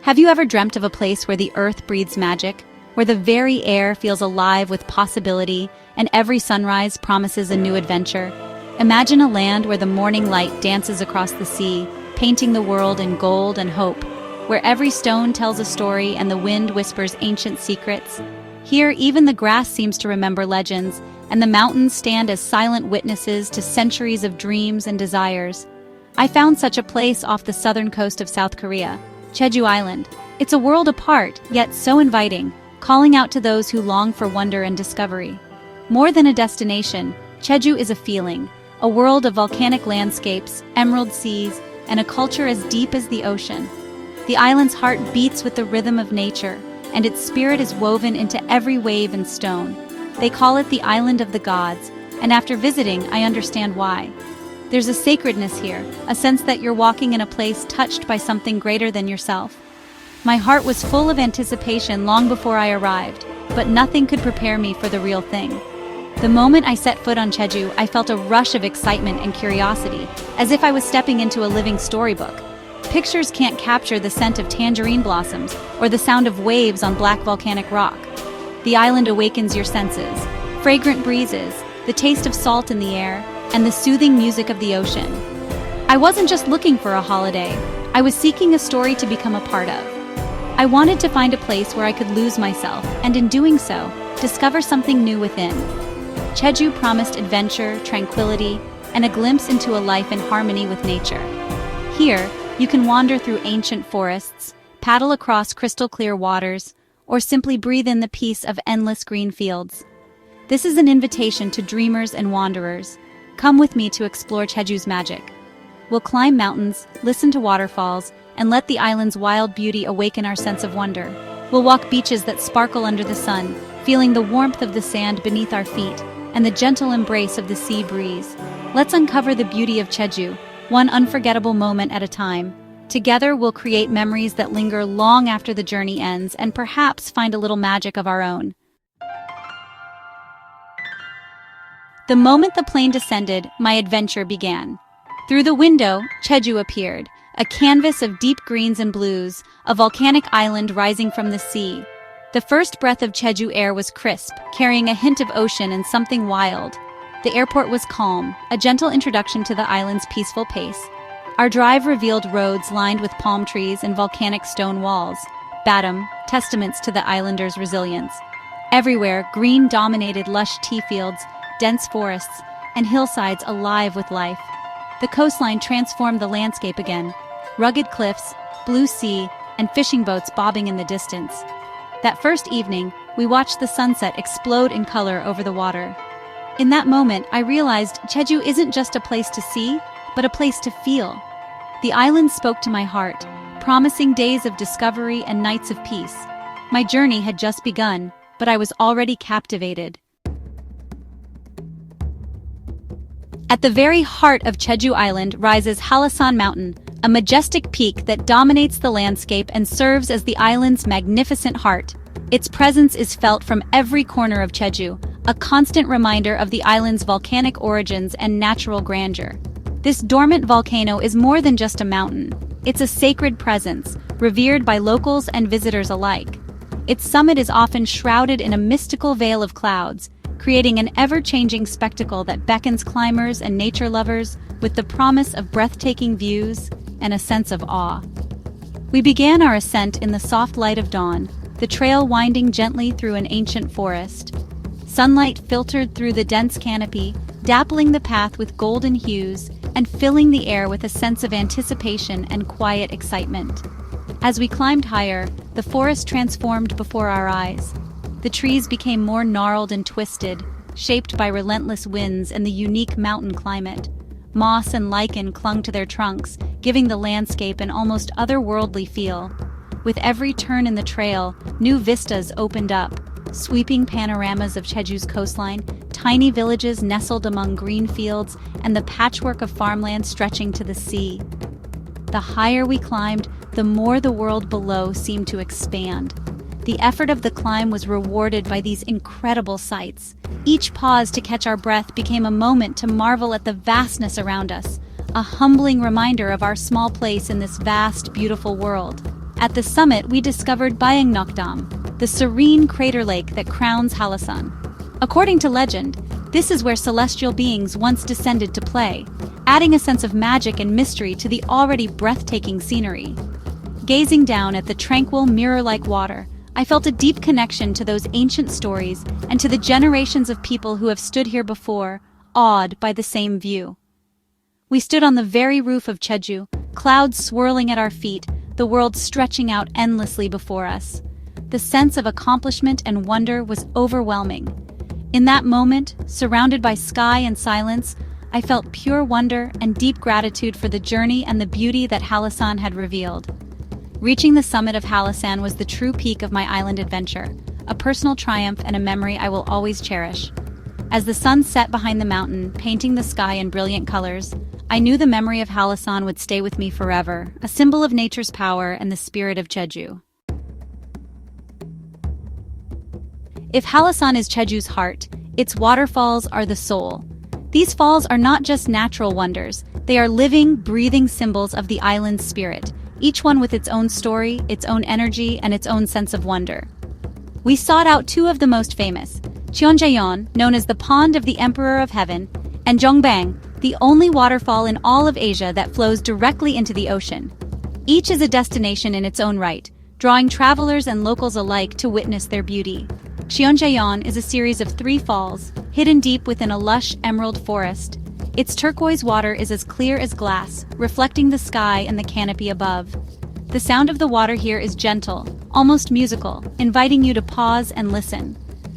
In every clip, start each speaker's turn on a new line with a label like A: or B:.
A: Have you ever dreamt of a place where the earth breathes magic, where the very air feels alive with possibility, and every sunrise promises a new adventure? Imagine a land where the morning light dances across the sea, painting the world in gold and hope, where every stone tells a story and the wind whispers ancient secrets. Here, even the grass seems to remember legends, and the mountains stand as silent witnesses to centuries of dreams and desires. I found such a place off the southern coast of South Korea, Jeju Island. It's a world apart, yet so inviting, calling out to those who long for wonder and discovery. More than a destination, Jeju is a feeling, a world of volcanic landscapes, emerald seas, and a culture as deep as the ocean. The island's heart beats with the rhythm of nature, and its spirit is woven into every wave and stone. They call it the Island of the Gods, and after visiting, I understand why. There's a sacredness here, a sense that you're walking in a place touched by something greater than yourself. My heart was full of anticipation long before I arrived, but nothing could prepare me for the real thing. The moment I set foot on Jeju, I felt a rush of excitement and curiosity, as if I was stepping into a living storybook. Pictures can't capture the scent of tangerine blossoms or the sound of waves on black volcanic rock. The island awakens your senses. Fragrant breezes, the taste of salt in the air, and the soothing music of the ocean. I wasn't just looking for a holiday, I was seeking a story to become a part of. I wanted to find a place where I could lose myself, and in doing so, discover something new within. Jeju promised adventure, tranquility, and a glimpse into a life in harmony with nature. Here, you can wander through ancient forests, paddle across crystal-clear waters, or simply breathe in the peace of endless green fields. This is an invitation to dreamers and wanderers. Come with me to explore Jeju's magic. We'll climb mountains, listen to waterfalls, and let the island's wild beauty awaken our sense of wonder. We'll walk beaches that sparkle under the sun, feeling the warmth of the sand beneath our feet and the gentle embrace of the sea breeze. Let's uncover the beauty of Jeju, one unforgettable moment at a time. Together, we'll create memories that linger long after the journey ends and perhaps find a little magic of our own. The moment the plane descended, my adventure began. Through the window, Jeju appeared, a canvas of deep greens and blues, a volcanic island rising from the sea. The first breath of Jeju air was crisp, carrying a hint of ocean and something wild. The airport was calm, a gentle introduction to the island's peaceful pace. Our drive revealed roads lined with palm trees and volcanic stone walls, Batum, testaments to the islanders' resilience. Everywhere, green dominated lush tea fields, dense forests, and hillsides alive with life. The coastline transformed the landscape again. Rugged cliffs, blue sea, and fishing boats bobbing in the distance. That first evening, we watched the sunset explode in color over the water. In that moment, I realized Jeju isn't just a place to see, but a place to feel. The island spoke to my heart, promising days of discovery and nights of peace. My journey had just begun, but I was already captivated. At the very heart of Jeju Island rises Hallasan Mountain, a majestic peak that dominates the landscape and serves as the island's magnificent heart. Its presence is felt from every corner of Jeju, a constant reminder of the island's volcanic origins and natural grandeur. This dormant volcano is more than just a mountain. It's a sacred presence, revered by locals and visitors alike. Its summit is often shrouded in a mystical veil of clouds, creating an ever-changing spectacle that beckons climbers and nature lovers with the promise of breathtaking views and a sense of awe. We began our ascent in the soft light of dawn, the trail winding gently through an ancient forest. Sunlight filtered through the dense canopy, dappling the path with golden hues and filling the air with a sense of anticipation and quiet excitement. As we climbed higher, the forest transformed before our eyes. The trees became more gnarled and twisted, shaped by relentless winds and the unique mountain climate. Moss and lichen clung to their trunks, giving the landscape an almost otherworldly feel. With every turn in the trail, new vistas opened up, sweeping panoramas of Jeju's coastline, tiny villages nestled among green fields, and the patchwork of farmland stretching to the sea. The higher we climbed, the more the world below seemed to expand. The effort of the climb was rewarded by these incredible sights. Each pause to catch our breath became a moment to marvel at the vastness around us, a humbling reminder of our small place in this vast, beautiful world. At the summit, we discovered Bayang, the serene crater lake that crowns Halasan. According to legend, this is where celestial beings once descended to play, adding a sense of magic and mystery to the already breathtaking scenery. Gazing down at the tranquil, mirror-like water, I felt a deep connection to those ancient stories and to the generations of people who have stood here before, awed by the same view. We stood on the very roof of Jeju, clouds swirling at our feet, the world stretching out endlessly before us. The sense of accomplishment and wonder was overwhelming. In that moment, surrounded by sky and silence, I felt pure wonder and deep gratitude for the journey and the beauty that Halasan had revealed. Reaching the summit of Halasan was the true peak of my island adventure, a personal triumph and a memory I will always cherish. As the sun set behind the mountain, painting the sky in brilliant colors, I knew the memory of Halasan would stay with me forever, a symbol of nature's power and the spirit of Jeju. If Halasan is Jeju's heart, its waterfalls are the soul. These falls are not just natural wonders, they are living, breathing symbols of the island's spirit, each one with its own story, its own energy, and its own sense of wonder. We sought out two of the most famous, Cheonjeon, known as the Pond of the Emperor of Heaven, and Jongbang, the only waterfall in all of Asia that flows directly into the ocean. Each is a destination in its own right, drawing travelers and locals alike to witness their beauty. Cheonjeon is a series of 3 falls, hidden deep within a lush emerald forest. Its turquoise water is as clear as glass, reflecting the sky and the canopy above. The sound of the water here is gentle, almost musical, inviting you to pause and listen.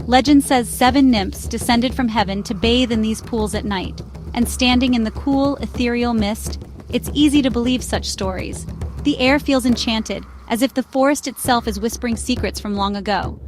A: Legend says 7 nymphs descended from heaven to bathe in these pools at night, and standing in the cool, ethereal mist, it's easy to believe such stories. The air feels enchanted, as if the forest itself is whispering secrets from long ago.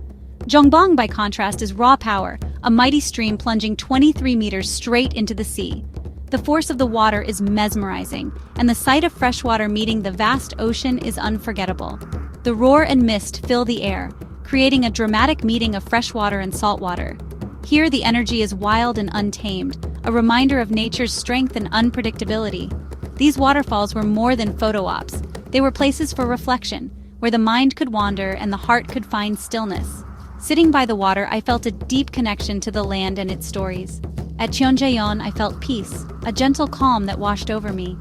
A: Jongbang, by contrast, is raw power, a mighty stream plunging 23 meters straight into the sea. The force of the water is mesmerizing, and the sight of fresh water meeting the vast ocean is unforgettable. The roar and mist fill the air, creating a dramatic meeting of fresh water and salt water. Here the energy is wild and untamed, a reminder of nature's strength and unpredictability. These waterfalls were more than photo ops. They were places for reflection, where the mind could wander and the heart could find stillness. Sitting by the water, I felt a deep connection to the land and its stories. At Cheonjeon, I felt peace, a gentle calm that washed over me.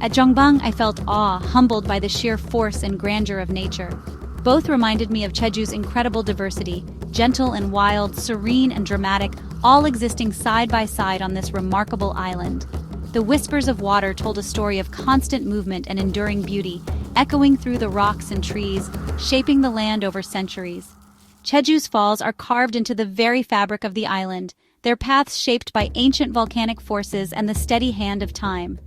A: At Jongbang, I felt awe, humbled by the sheer force and grandeur of nature. Both reminded me of Jeju's incredible diversity, gentle and wild, serene and dramatic, all existing side by side on this remarkable island. The whispers of water told a story of constant movement and enduring beauty, echoing through the rocks and trees, shaping the land over centuries. Jeju's falls are carved into the very fabric of the island, their paths shaped by ancient volcanic forces and the steady hand of time.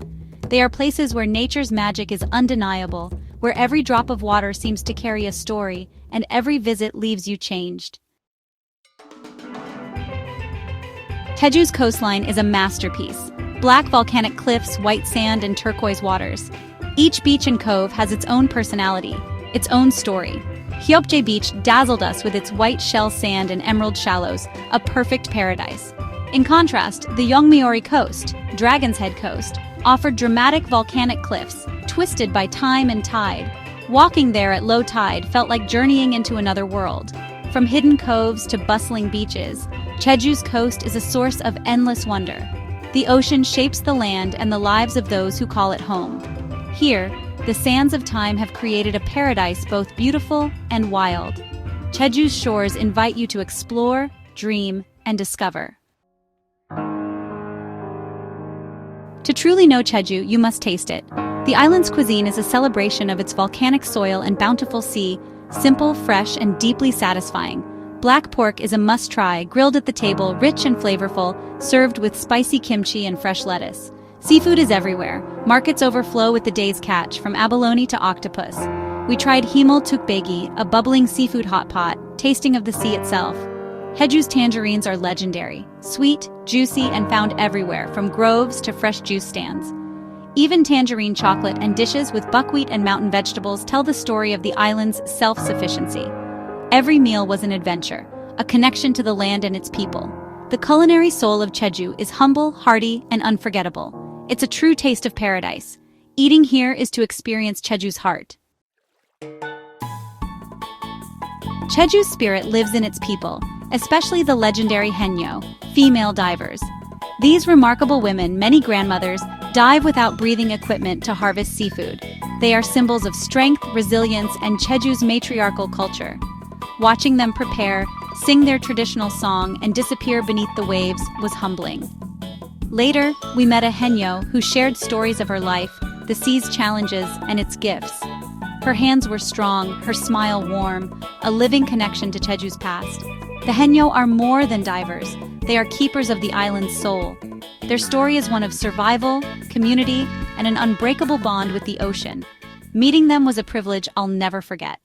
A: They are places where nature's magic is undeniable, where every drop of water seems to carry a story, and every visit leaves you changed. Jeju's coastline is a masterpiece. Black volcanic cliffs, white sand, and turquoise waters. Each beach and cove has its own personality, its own story. Hyopje Beach dazzled us with its white shell sand and emerald shallows, a perfect paradise. In contrast, the Yeongmyeori Coast, Dragon's Head Coast, offered dramatic volcanic cliffs, twisted by time and tide. Walking there at low tide felt like journeying into another world. From hidden coves to bustling beaches, Jeju's coast is a source of endless wonder. The ocean shapes the land and the lives of those who call it home. Here, the sands of time have created a paradise both beautiful and wild. Jeju's shores invite you to explore, dream, and discover. To truly know Jeju, you must taste it. The island's cuisine is a celebration of its volcanic soil and bountiful sea, simple, fresh, and deeply satisfying. Black pork is a must-try, grilled at the table, rich and flavorful, served with spicy kimchi and fresh lettuce. Seafood is everywhere. Markets overflow with the day's catch, from abalone to octopus. We tried himul tukbegi, a bubbling seafood hot pot, tasting of the sea itself. Jeju's tangerines are legendary, sweet, juicy, and found everywhere, from groves to fresh juice stands. Even tangerine chocolate and dishes with buckwheat and mountain vegetables tell the story of the island's self-sufficiency. Every meal was an adventure, a connection to the land and its people. The culinary soul of Jeju is humble, hearty, and unforgettable. It's a true taste of paradise. Eating here is to experience Jeju's heart. Jeju's spirit lives in its people, especially the legendary Haenyeo, female divers. These remarkable women, many grandmothers, dive without breathing equipment to harvest seafood. They are symbols of strength, resilience, and Jeju's matriarchal culture. Watching them prepare, sing their traditional song, and disappear beneath the waves was humbling. Later, we met a Haenyeo who shared stories of her life, the sea's challenges, and its gifts. Her hands were strong, her smile warm, a living connection to Jeju's past. The Haenyeo are more than divers. They are keepers of the island's soul. Their story is one of survival, community, and an unbreakable bond with the ocean. Meeting them was a privilege I'll never forget.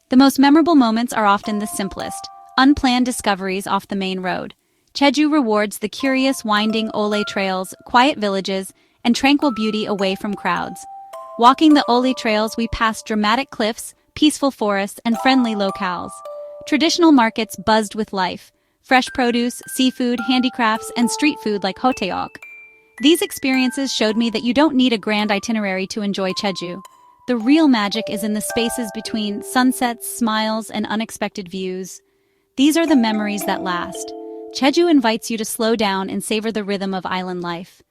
A: The most memorable moments are often the simplest, unplanned discoveries off the main road. Jeju rewards the curious, winding Ole trails, quiet villages, and tranquil beauty away from crowds. Walking the Ole trails, we passed dramatic cliffs, peaceful forests, and friendly locales. Traditional markets buzzed with life. Fresh produce, seafood, handicrafts, and street food like hoteok. These experiences showed me that you don't need a grand itinerary to enjoy Jeju. The real magic is in the spaces between sunsets, smiles, and unexpected views. These are the memories that last. Jeju invites you to slow down and savor the rhythm of island life.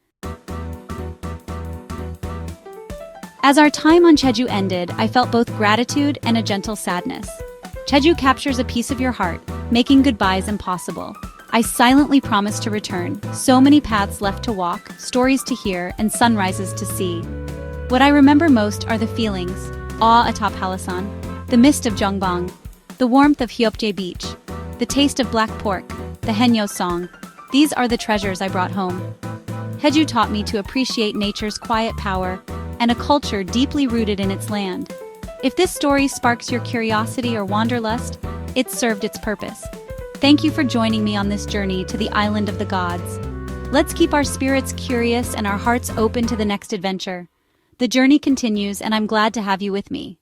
A: As our time on Jeju ended, I felt both gratitude and a gentle sadness. Jeju captures a piece of your heart, making goodbyes impossible. I silently promised to return. So many paths left to walk, stories to hear, and sunrises to see. What I remember most are the feelings: awe atop Halasan, the mist of Jongbang, the warmth of Hyopje Beach, the taste of black pork, the Haenyeo song. These are the treasures I brought home. Jeju taught me to appreciate nature's quiet power and a culture deeply rooted in its land. If this story sparks your curiosity or wanderlust, it's served its purpose. Thank you for joining me on this journey to the island of the gods. Let's keep our spirits curious and our hearts open to the next adventure. The journey continues, and I'm glad to have you with me.